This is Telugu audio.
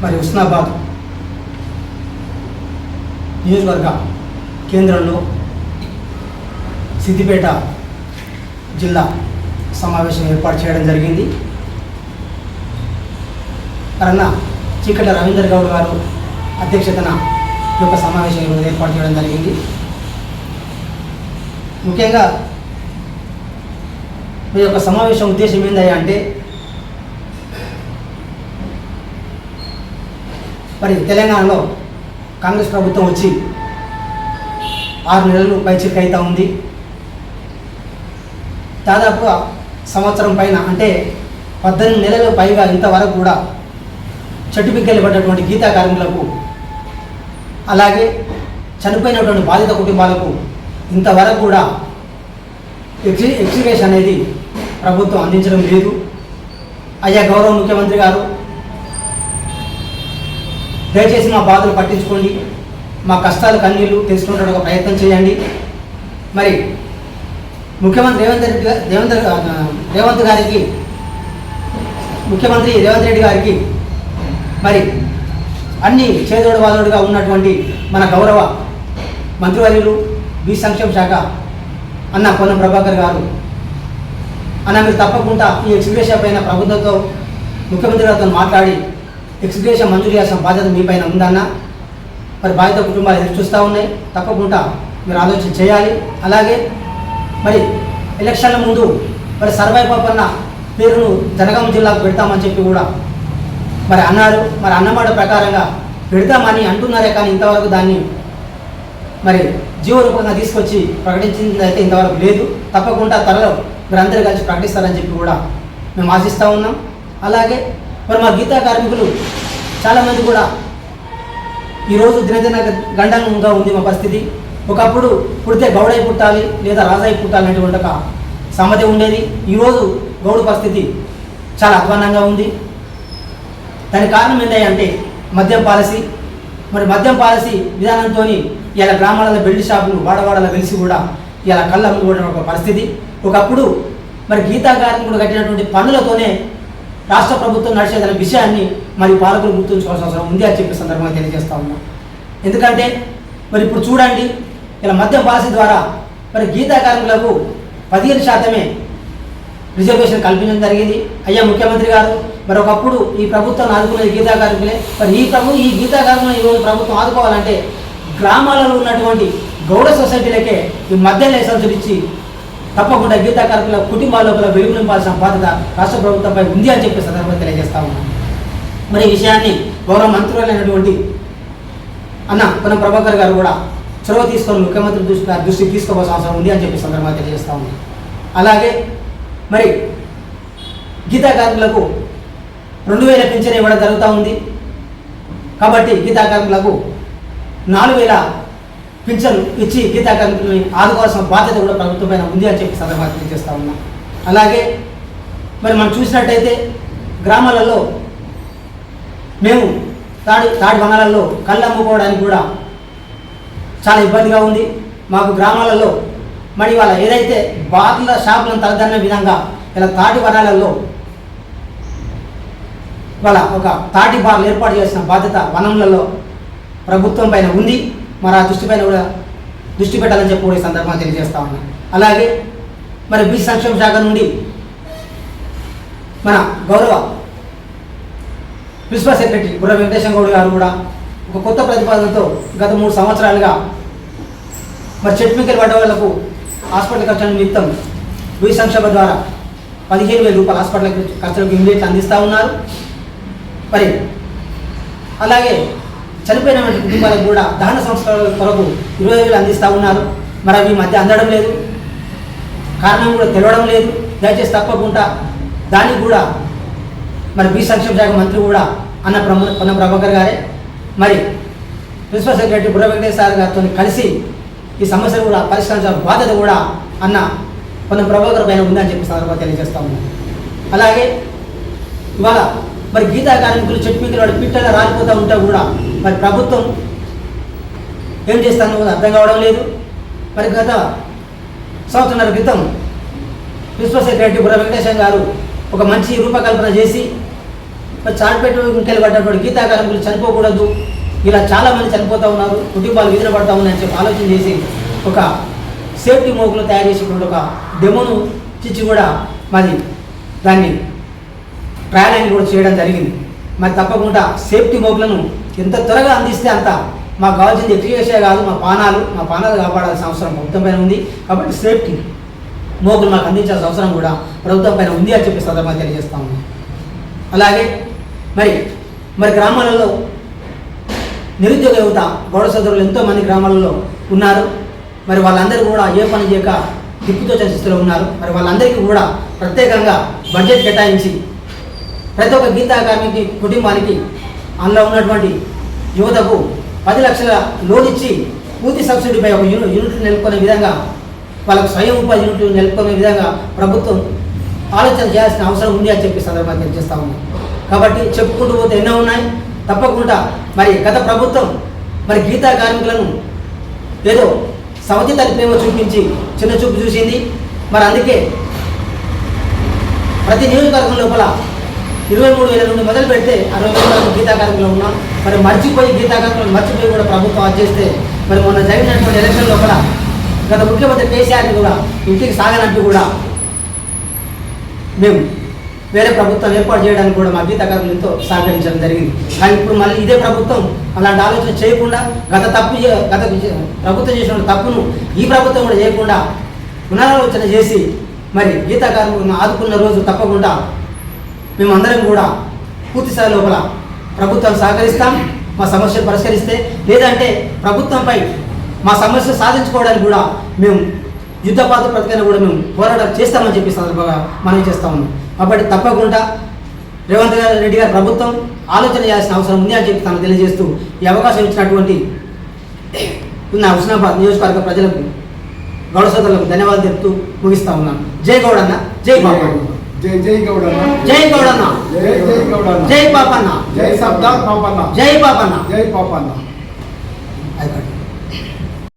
మరి హుస్నాబాద్ నియోజకవర్గ కేంద్రంలో సిద్దిపేట జిల్లా సమావేశం ఏర్పాటు చేయడం జరిగింది. అన్న చీకట రవీందర్ గౌడ్ గారు అధ్యక్షతన ఈ యొక్క సమావేశం ఏర్పాటు చేయడం జరిగింది. ముఖ్యంగా ఈ యొక్క సమావేశం ఉద్దేశం ఏంటంటే అంటే మరి తెలంగాణలో కాంగ్రెస్ ప్రభుత్వం వచ్చి 6 నెలలు పైచిక్ అవుతూ ఉంది. దాదాపుగా సంవత్సరం పైన అంటే 18 నెలల పైగా ఇంతవరకు కూడా చెట్టుపిక్కలు పడ్డటువంటి గీతా కార్మికులకు అలాగే చనిపోయినటువంటి బాధిత కుటుంబాలకు ఇంతవరకు కూడా ఎక్స్గ్రేషన్ అనేది ప్రభుత్వం అందించడం లేదు. అయ్యా గౌరవ ముఖ్యమంత్రి గారు, దయచేసి మా బాధలు పట్టించుకోండి, మా కష్టాలు కన్నీళ్ళు తెలుసుకునే ఒక ప్రయత్నం చేయండి. మరి ముఖ్యమంత్రి రేవంత్ గారికి ముఖ్యమంత్రి రేవంత్ రెడ్డి గారికి మరి అన్ని చేదోడు వాదోడుగా ఉన్నటువంటి మన గౌరవ మంత్రివర్యులు బీ సంక్షేమ శాఖ అన్న పొన్నం ప్రభాకర్ గారు, అన్న మీరు తప్పకుండా ఈ ఎక్స్గ్రేషన్ పైన ప్రభుత్వంతో ముఖ్యమంత్రి గారితో మాట్లాడి ఎక్స్గ్రేషన్ మంజూరు చేసిన బాధ్యత మీ పైన ఉందన్న. మరి బాధిత కుటుంబాలు ఎదురు చూస్తూ ఉన్నాయి, తప్పకుండా మీరు ఆలోచన చేయాలి. అలాగే మరి ఎలక్షన్ల ముందు మరి సర్వై పాపన్న పేరును జనగామ జిల్లాకు పెడతామని చెప్పి కూడా మరి అన్నారు. మరి అన్నమాట ప్రకారంగా పెడతామని అంటున్నారే, కానీ ఇంతవరకు దాన్ని మరి జీవరూపంగా తీసుకొచ్చి ప్రకటించింది అయితే ఇంతవరకు లేదు. తప్పకుండా త్వరలో మీరు అందరూ కలిసి ప్రకటిస్తారని చెప్పి కూడా మేము ఆశిస్తూ ఉన్నాం. అలాగే మరి మా గీతా కార్మికులు చాలామంది కూడా ఈరోజు దినదిన గండంగా ఉంది మా పరిస్థితి. ఒకప్పుడు పుడితే గౌడై పుట్టాలి లేదా రాజాయి పుట్టాలి అనేటువంటి ఒక సమతి ఉండేది. ఈరోజు గౌడు పరిస్థితి చాలా అధ్వానంగా ఉంది. దానికి కారణం ఏంటంటే మద్యం పాలసీ. మరి మద్యం పాలసీ విధానంతో ఇలా గ్రామాలలో బెల్ట్ షాపులు వాడవాడలో వెలిసి కూడా ఇలా కళ్ళు అమ్ముకోవడం ఒక పరిస్థితి. ఒకప్పుడు మరి గీతా కార్మికుడు కట్టినటువంటి పన్నులతోనే రాష్ట్ర ప్రభుత్వం నడిచేదనే విషయాన్ని మరి పాలకులు గుర్తుంచుకోవాల్సిన అవసరం ఉంది అని చెప్పి సందర్భంగా తెలియజేస్తా ఉన్నాం. ఎందుకంటే మరి ఇప్పుడు చూడండి, ఇలా మద్యం పాలసీ ద్వారా మరి గీతా కార్మికులకు 15% రిజర్వేషన్ కల్పించడం జరిగింది. అయ్యా ముఖ్యమంత్రి గారు, మరి ఒకప్పుడు ఈ ప్రభుత్వం ఆదుకునేది గీతా కార్మికులే. మరి ఈ గీతా కార్మికులను ఈరోజు ప్రభుత్వం ఆదుకోవాలంటే గ్రామాలలో ఉన్నటువంటి గౌడ సొసైటీలకే ఈ మద్యం లైసెన్సులు ఇచ్చి తప్పకుండా గీతా కార్మికుల కుటుంబాల లోపల వెలుగు నింపాల్సిన బాధ్యత రాష్ట్ర ప్రభుత్వంపై ఉంది అని చెప్పి సందర్భంగా తెలియజేస్తా ఉన్నాం. మరి ఈ విషయాన్ని గౌరవ మంత్రులైనటువంటి అన్న పొన్నం ప్రభాకర్ గారు కూడా చొరవ తీసుకొని ముఖ్యమంత్రి దృష్టికి తీసుకోవాల్సిన అవసరం ఉంది అని చెప్పి సందర్భంగా తెలియజేస్తా ఉన్నాం. అలాగే మరి గీతా కార్మికులకు 2000 పింఛన్ ఇవ్వడం జరుగుతూ ఉంది. కాబట్టి గీతా కార్మికులకు 4000 పింఛన్ ఇచ్చి గీతా కార్మికులని ఆదుకోవాల్సిన బాధ్యత కూడా ప్రభుత్వం పైన ఉంది అని చెప్పి సందర్భంగా తెలియజేస్తూ ఉన్నాం. అలాగే మరి మనం చూసినట్టయితే గ్రామాలలో మేము తాడి వనాలలో కళ్ళు అమ్ముకోవడానికి కూడా చాలా ఇబ్బందిగా ఉంది. మాకు గ్రామాలలో మరి వాళ్ళ ఏదైతే బార్ల షాపులను తలదన్న విధంగా ఇలా తాటి వనాలలో వాళ్ళ ఒక తాటి బార్లు ఏర్పాటు చేసిన బాధ్యత వనంలలో ప్రభుత్వం పైన ఉంది. మరి ఆ దృష్టి పైన కూడా దృష్టి పెట్టాలని చెప్పి కూడా ఈ సందర్భంగా తెలియజేస్తా ఉన్నాం. అలాగే మరి బీసీ సంక్షేమ శాఖ నుండి మన గౌరవ ప్రిన్సిపల్ సెక్రటరీ బుర్ర వెంకటేశ్వర గౌడ్ గారు కూడా ఒక కొత్త ప్రతిపాదనతో గత 3 సంవత్సరాలుగా మరి చెట్టుమిక్కలు పడ్డ వాళ్లకు హాస్పిటల్ ఖర్చుల నిమిత్తం బీసీ సంక్షేమ ద్వారా 15,000 రూపాయలు హాస్పిటల్ ఖర్చులకు ఇమీడియట్గా అందిస్తూ ఉన్నారు. మరి అలాగే చనిపోయిన కుటుంబాలకు కూడా దహన సంస్కారాల కొరకు 20,000 అందిస్తూ ఉన్నారు. మరి అవి మధ్య అందడం లేదు, కారణం కూడా తెలవడం లేదు. దయచేసి తప్పకుండా దానికి కూడా మరి బీ సంక్షేమ శాఖ మంత్రి కూడా అన్న పొన్నం ప్రభాకర్ గారే మరి ప్రిన్సిపల్ సెక్రటరీ బుర్ర వెంకటేశ్వర గారితో కలిసి ఈ సమస్యను కూడా పరిష్కరించాల్సిన బాధ్యత కూడా అన్న పొన్నం ప్రభాకర్ పైన ఉందని చెప్పి సందర్భంగా తెలియజేస్తా ఉన్నాం. అలాగే ఇవాళ మరి గీతా కార్మికులు చెట్టుమిక్కలు వాడు పిట్టగా రాలిపోతూ ఉంటే కూడా మరి ప్రభుత్వం ఏం చేస్తానో అర్థం కావడం లేదు. మరి గత సంవత్సరాల క్రితం ప్రిన్సిపల్ సెక్రటరీ బుర్ర వెంకటేశ్వర గారు ఒక మంచి రూపకల్పన చేసి మరి చాటుపేట ఇంకెళ్ళి పడ్డటువంటి గీతా కార్మికులు చనిపోకూడదు, ఇలా చాలామంది చనిపోతూ ఉన్నారు, కుటుంబాలు వీధిన పడతా ఉన్నాయని చెప్పి ఆలోచన చేసి ఒక సేఫ్టీ మోకులు తయారు చేసేటువంటి ఒక డెమోను ఇచ్చి కూడా మరి దాన్ని ట్రయల్ కూడా చేయడం జరిగింది. మరి తప్పకుండా సేఫ్టీ మోకులను ఎంత త్వరగా అందిస్తే అంత మాకు కావాల్సింది ఎఫిషియన్సీ కాదు, మా పానాలు కాపాడాల్సిన అవసరం ప్రభుత్వం పైన ఉంది. కాబట్టి సేఫ్టీ మోకులు మాకు అందించాల్సిన అవసరం కూడా ప్రభుత్వం పైన ఉంది అని చెప్పి సందర్భంగా తెలియజేస్తా ఉన్నాం. అలాగే మరి గ్రామాలలో నిరుద్యోగ యువత గౌడ సోదరులు ఎంతోమంది గ్రామాలలో ఉన్నారు. మరి వాళ్ళందరూ కూడా ఏ పని చేయక దిక్కుతోచని స్థితిలో ఉన్నారు. మరి వాళ్ళందరికీ కూడా ప్రత్యేకంగా బడ్జెట్ కేటాయించి ప్రతి ఒక్క గీతా కార్మికి కుటుంబానికి అందులో ఉన్నటువంటి యువతకు 10 లక్షల లోన్ ఇచ్చి పూర్తి సబ్సిడీపై ఒక యూనిట్లు నెలకొనే విధంగా, వాళ్ళకు స్వయం ఉపాధి యూనిట్లు నెలకొనే విధంగా ప్రభుత్వం ఆలోచన చేయాల్సిన అవసరం ఉంది అని చెప్పి సందర్భంగా తెలియజేస్తా ఉన్నాం. కాబట్టి చెప్పుకుంటూ పోతే ఎన్నో ఉన్నాయి. తప్పకుండా మరి గత ప్రభుత్వం మరి గీతా కార్మికులను ఏదో సవతి తల్లి ప్రేమ చూపించి చిన్న చూపు చూసింది. మరి అందుకే ప్రతి నియోజకవర్గం లోపల 23,000 నుండి మొదలు పెడితే 60,000 గీతా కార్మికులు ఉన్నాం. మరి గీతా కార్మికులు మర్చిపోయి కూడా ప్రభుత్వం అది చేస్తే మరి మొన్న జరిగినటువంటి ఎలక్షన్ లోపల గత ముఖ్యమంత్రి కేసీఆర్ని కూడా ఇంటికి సాగనంటూ కూడా మేము వేరే ప్రభుత్వం ఏర్పాటు చేయడానికి కూడా మా గీతా కార్మికులు ఎంతో సహకరించడం జరిగింది. కానీ ఇప్పుడు మళ్ళీ ఇదే ప్రభుత్వం అలాంటి ఆలోచన చేయకుండా గత ప్రభుత్వం చేసిన తప్పును ఈ ప్రభుత్వం కూడా చేయకుండా పునరాలోచన చేసి మరి గీతా కార్మికులను ఆదుకున్న రోజు తప్పకుండా మేమందరం కూడా పూర్తి స్థాయి లోపల ప్రభుత్వం సహకరిస్తాం. మా సమస్యలు పరిష్కరిస్తే, లేదంటే ప్రభుత్వంపై మా సమస్యలు సాధించుకోవడానికి కూడా మేము యుద్ధపాత ప్రతికైనా కూడా మేము పోరాటం చేస్తామని చెప్పి సందర్భంగా మనం చేస్తా ఉన్నాం. కాబట్టి తప్పకుండా రేవంత్ రెడ్డి గారి ప్రభుత్వం ఆలోచన చేయాల్సిన అవసరం ఉంది అని చెప్పి తనకు తెలియజేస్తూ ఈ అవకాశం ఇచ్చినటువంటి హుస్నాబాద్ నియోజకవర్గ ప్రజలకు గౌడ సోదరులకు ధన్యవాదాలు చెప్తూ ముగిస్తా ఉన్నాను. జై గౌడన్న, జై బాబు, జై గౌడన్న, జై గౌడన్న, జై గౌడన్న, జై పాపన్న, జై సర్దార్ పాపన్న, జై పాపన్న, జై పాపన్న. అది